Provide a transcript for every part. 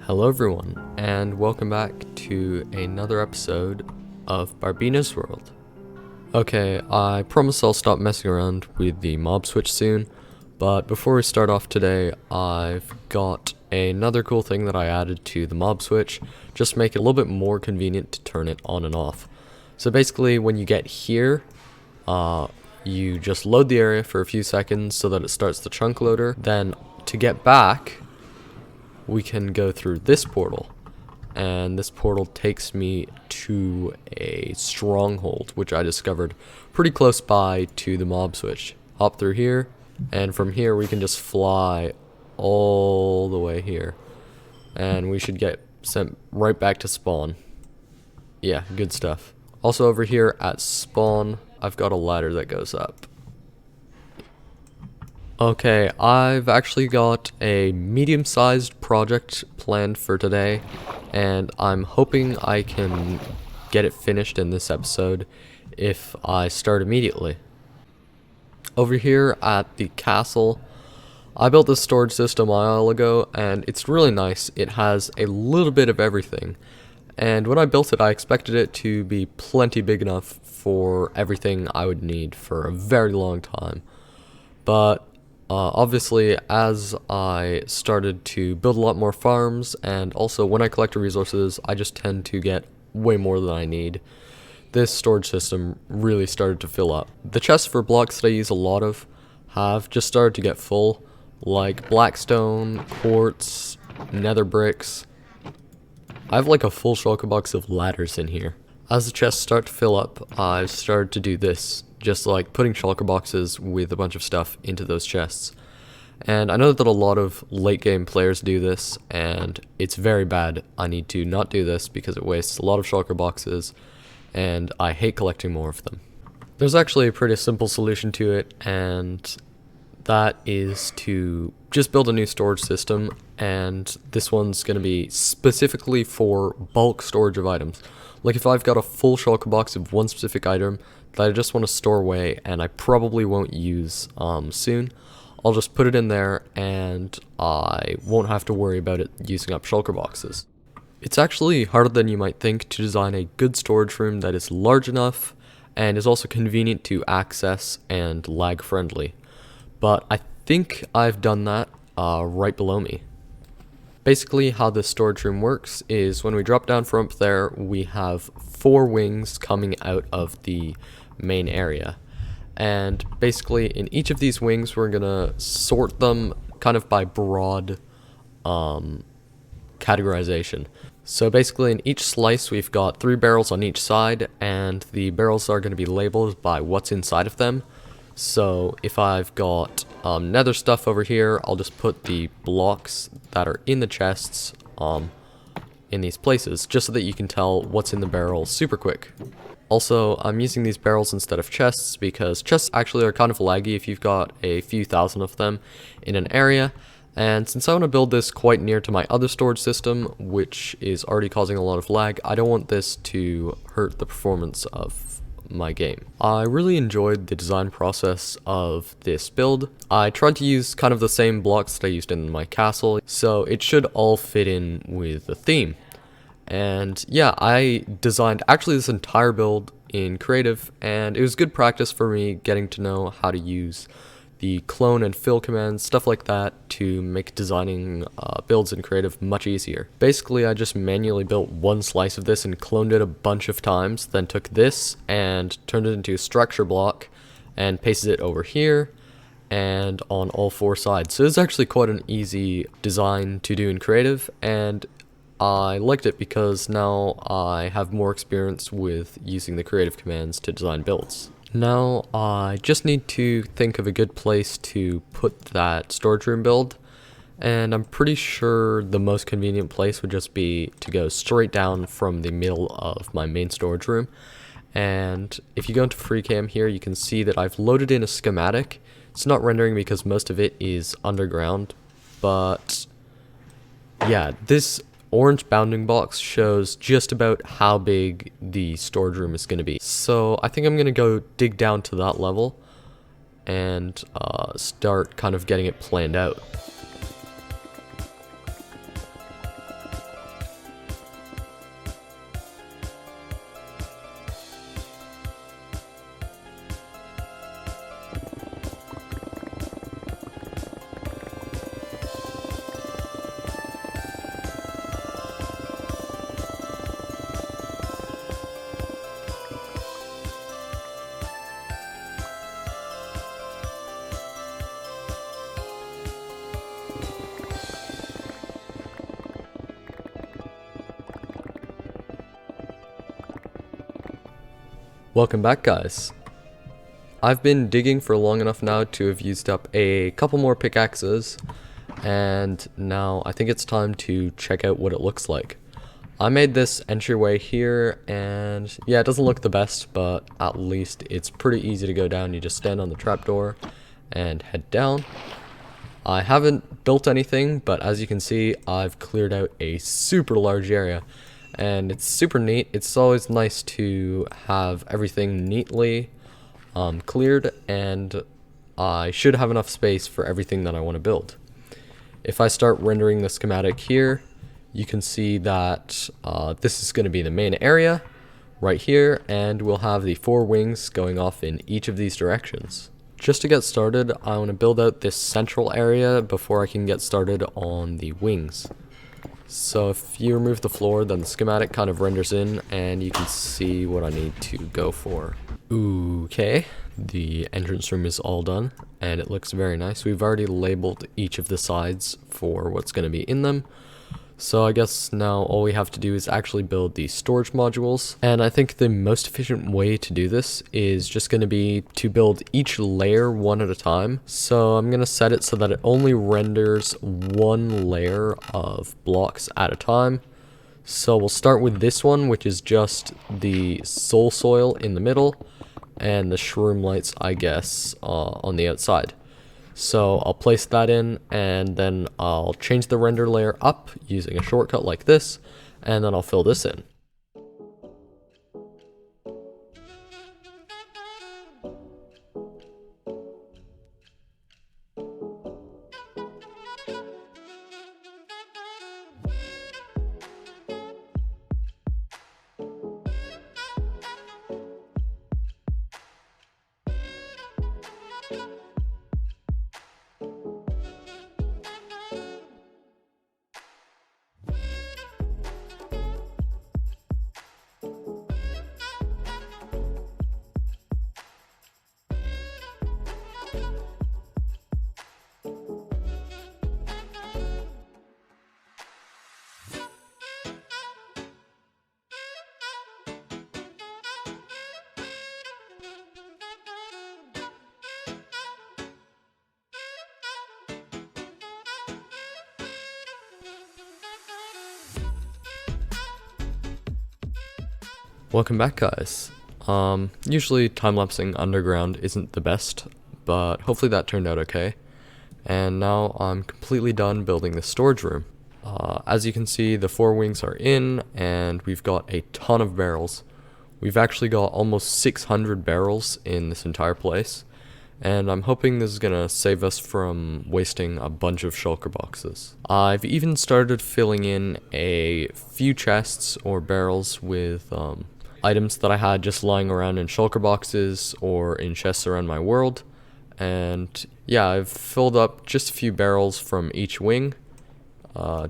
Hello everyone, and welcome back to another episode of Barbeno's World. Okay, I promise I'll stop messing around with the mob switch soon, but before we start off today, I've got another cool thing that I added to the mob switch, just to make it a little bit more convenient to turn it on and off. So basically, when you get here, you just load the area for a few seconds so that it starts the chunk loader. Then to get back, we can go through this portal, and this portal takes me to a stronghold which I discovered pretty close by to the mob switch. Hop through here, and from here we can just fly all the way here, and we should get sent right back to spawn. Yeah, good stuff. Also over here at spawn, I've got a ladder that goes up. Okay, I've actually got a medium-sized project planned for today, and I'm hoping I can get it finished in this episode if I start immediately. Over here at the castle, I built this storage system a while ago, and it's really nice. It has a little bit of everything, and when I built it, I expected it to be plenty big enough for everything I would need for a very long time. But obviously, as I started to build a lot more farms, and also when I collect resources, I just tend to get way more than I need, this storage system really started to fill up. The chests for blocks that I use a lot of have just started to get full, like blackstone, quartz, nether bricks. I have like a full shulker box of ladders in here. As the chests start to fill up, I've started to do this, just like putting shulker boxes with a bunch of stuff into those chests. And I know that a lot of late game players do this, and it's very bad. I need to not do this because it wastes a lot of shulker boxes, and I hate collecting more of them. There's actually a pretty simple solution to it, and that is to just build a new storage system, and this one's going to be specifically for bulk storage of items. Like if I've got a full shulker box of one specific item that I just want to store away and I probably won't use soon, I'll just put it in there and I won't have to worry about it using up shulker boxes. It's actually harder than you might think to design a good storage room that is large enough and is also convenient to access and lag friendly. But I think I've done that right below me. Basically, how this storage room works is when we drop down from up there, we have 4 wings coming out of the main area. And basically, in each of these wings, we're going to sort them kind of by broad categorization. So basically, in each slice, we've got 3 barrels on each side, and the barrels are going to be labeled by what's inside of them. So if I've got nether stuff over here, I'll just put the blocks that are in the chests in these places, just so that you can tell what's in the barrel super quick. Also, I'm using these barrels instead of chests because chests actually are kind of laggy if you've got a few thousand of them in an area. And since I want to build this quite near to my other storage system, which is already causing a lot of lag, I don't want this to hurt the performance of my game. I really enjoyed the design process of this build. I tried to use kind of the same blocks that I used in my castle, so it should all fit in with the theme. And yeah, I designed actually this entire build in creative, and it was good practice for me getting to know how to use the clone and fill commands, stuff like that, to make designing builds in creative much easier. Basically, I just manually built one slice of this and cloned it a bunch of times, then took this and turned it into a structure block and pasted it over here and on all 4 sides. So it's actually quite an easy design to do in creative, and I liked it because now I have more experience with using the creative commands to design builds. Now I just need to think of a good place to put that storage room build, and I'm pretty sure the most convenient place would just be to go straight down from the middle of my main storage room. And if you go into FreeCam here, you can see that I've loaded in a schematic. It's not rendering because most of it is underground, but yeah, this orange bounding box shows just about how big the storage room is going to be. So I think I'm going to go dig down to that level and start kind of getting it planned out. Welcome back, guys. I've been digging for long enough now to have used up a couple more pickaxes, and now I think it's time to check out what it looks like. I made this entryway here, and yeah, it doesn't look the best, but at least it's pretty easy to go down. You just stand on the trapdoor and head down. I haven't built anything, but as you can see, I've cleared out a super large area, and it's super neat. It's always nice to have everything neatly cleared, and I should have enough space for everything that I want to build. If I start rendering the schematic here, you can see that this is going to be the main area right here, and we'll have the 4 wings going off in each of these directions. Just to get started, I want to build out this central area before I can get started on the wings. So if you remove the floor, then the schematic kind of renders in, and you can see what I need to go for. Okay, the entrance room is all done, and it looks very nice. We've already labeled each of the sides for what's going to be in them. So I guess now all we have to do is actually build the storage modules, and I think the most efficient way to do this is just going to be to build each layer one at a time. So I'm going to set it so that it only renders one layer of blocks at a time. So we'll start with this one, which is just the soul soil in the middle and the shroom lights, I guess, on the outside. So I'll place that in, and then I'll change the render layer up using a shortcut like this, and then I'll fill this in. Welcome back, guys. Usually time-lapsing underground isn't the best, but hopefully that turned out okay. And now I'm completely done building the storage room. As you can see, the 4 wings are in, and we've got a ton of barrels. We've actually got almost 600 barrels in this entire place, and I'm hoping this is gonna save us from wasting a bunch of shulker boxes. I've even started filling in a few chests or barrels with items that I had just lying around in shulker boxes or in chests around my world. And yeah, I've filled up just a few barrels from each wing,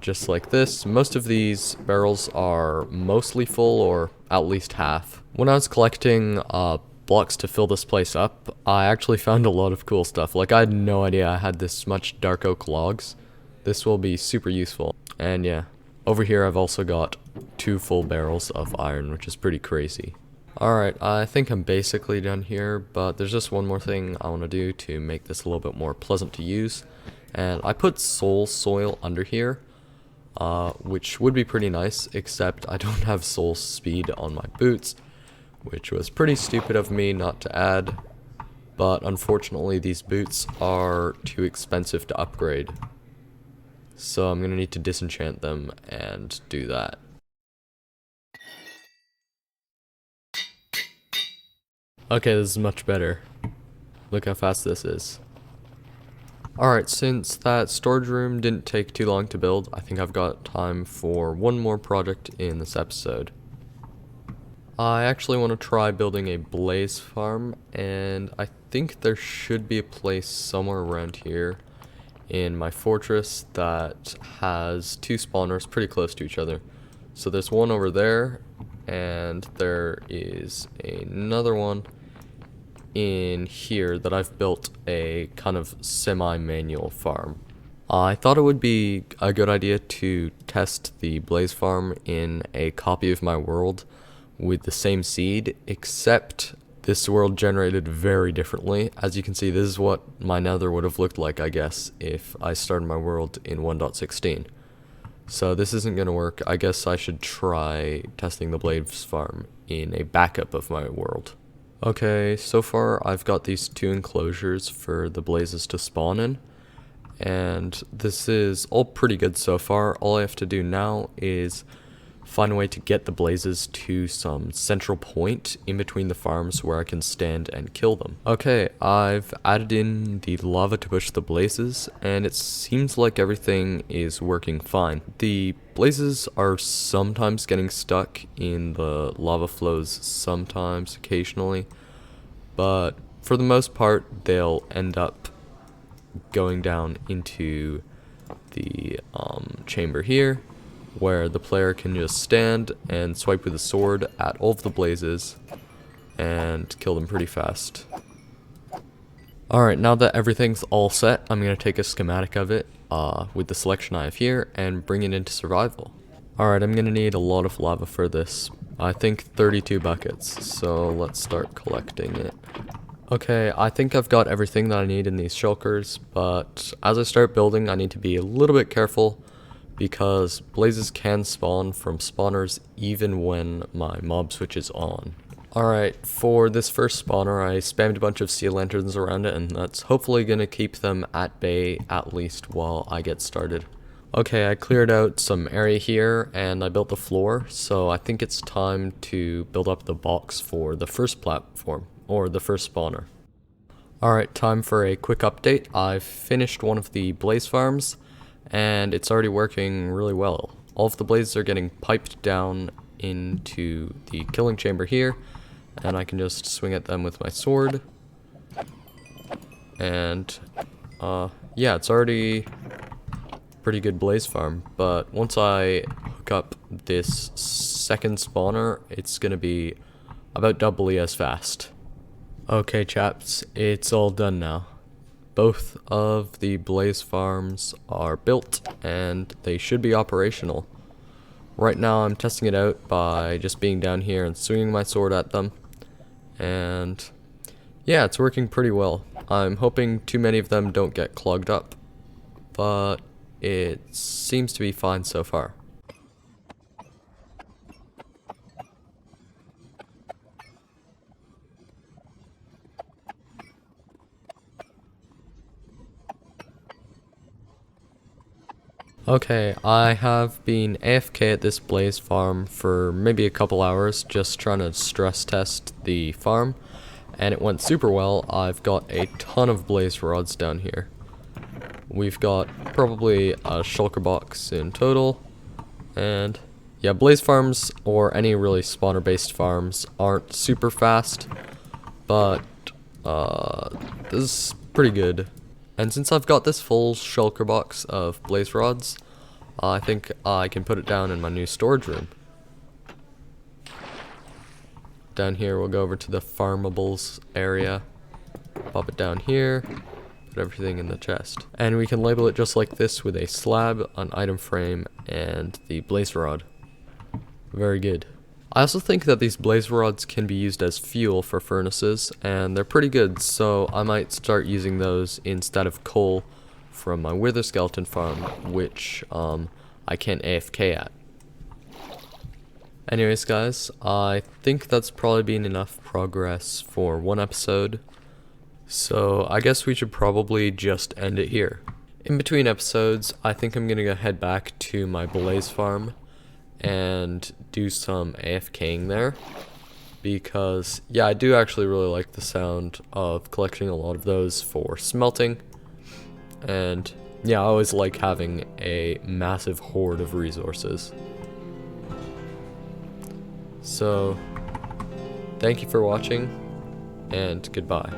just like this. Most of these barrels are mostly full, or at least half. When I was collecting blocks to fill this place up, I actually found a lot of cool stuff. Like, I had no idea I had this much dark oak logs. This will be super useful. And yeah, over here I've also got 2 full barrels of iron, which is pretty crazy. Alright, I think I'm basically done here, but there's just one more thing I want to do to make this a little bit more pleasant to use. And I put soul soil under here, which would be pretty nice, except I don't have soul speed on my boots, which was pretty stupid of me not to add. But unfortunately these boots are too expensive to upgrade. So I'm going to need to disenchant them and do that. Okay, this is much better. Look how fast this is. Alright, since that storage room didn't take too long to build, I think I've got time for one more project in this episode. I actually want to try building a blaze farm, and I think there should be a place somewhere around here in my fortress that has 2 spawners pretty close to each other. So there's one over there, and there is another one in here that I've built a kind of semi-manual farm. I thought it would be a good idea to test the blaze farm in a copy of my world with the same seed, except this world generated very differently. As you can see, this is what my nether would have looked like, I guess, if I started my world in 1.16. So this isn't going to work. I guess I should try testing the Blaze farm in a backup of my world. Okay, so far I've got these 2 enclosures for the blazes to spawn in, and this is all pretty good so far. All I have to do now is find a way to get the blazes to some central point in between the farms where I can stand and kill them. Okay, I've added in the lava to push the blazes, and it seems like everything is working fine. The blazes are sometimes getting stuck in the lava flows, sometimes, occasionally, but for the most part, they'll end up going down into the chamber here, where the player can just stand and swipe with a sword at all of the blazes and kill them pretty fast. Alright, now that everything's all set, I'm going to take a schematic of it with the selection I have here and bring it into survival. Alright, I'm going to need a lot of lava for this. I think 32 buckets, so let's start collecting it. Okay, I think I've got everything that I need in these shulkers, but as I start building, I need to be a little bit careful because blazes can spawn from spawners even when my mob switches on. Alright, for this first spawner, I spammed a bunch of sea lanterns around it, and that's hopefully going to keep them at bay at least while I get started. Okay, I cleared out some area here, and I built the floor, so I think it's time to build up the box for the first platform, or the first spawner. Alright, time for a quick update. I've finished one of the blaze farms, and it's already working really well. All of the blazes are getting piped down into the killing chamber here, and I can just swing at them with my sword. And yeah, it's already pretty good blaze farm, but once I hook up this second spawner, it's gonna be about doubly as fast. Okay chaps, it's all done now. Both of the blaze farms are built and they should be operational. Right now I'm testing it out by just being down here and swinging my sword at them, and yeah, it's working pretty well. I'm hoping too many of them don't get clogged up, but it seems to be fine so far. Okay, I have been AFK at this blaze farm for maybe a couple hours, just trying to stress test the farm, and it went super well. I've got a ton of blaze rods down here. We've got probably a shulker box in total, and yeah, blaze farms or any really spawner based farms aren't super fast, but this is pretty good. And since I've got this full shulker box of blaze rods, I think I can put it down in my new storage room. Down here we'll go over to the farmables area, pop it down here, put everything in the chest. And we can label it just like this with a slab, an item frame, and the blaze rod. Very good. I also think that these blaze rods can be used as fuel for furnaces, and they're pretty good, so I might start using those instead of coal from my wither skeleton farm, which I can't AFK at. Anyways guys, I think that's probably been enough progress for one episode, so I guess we should probably just end it here. In between episodes, I think I'm gonna go head back to my blaze farm and do some AFKing there, because yeah, I do actually really like the sound of collecting a lot of those for smelting, and yeah, I always like having a massive hoard of resources. So thank you for watching, and goodbye.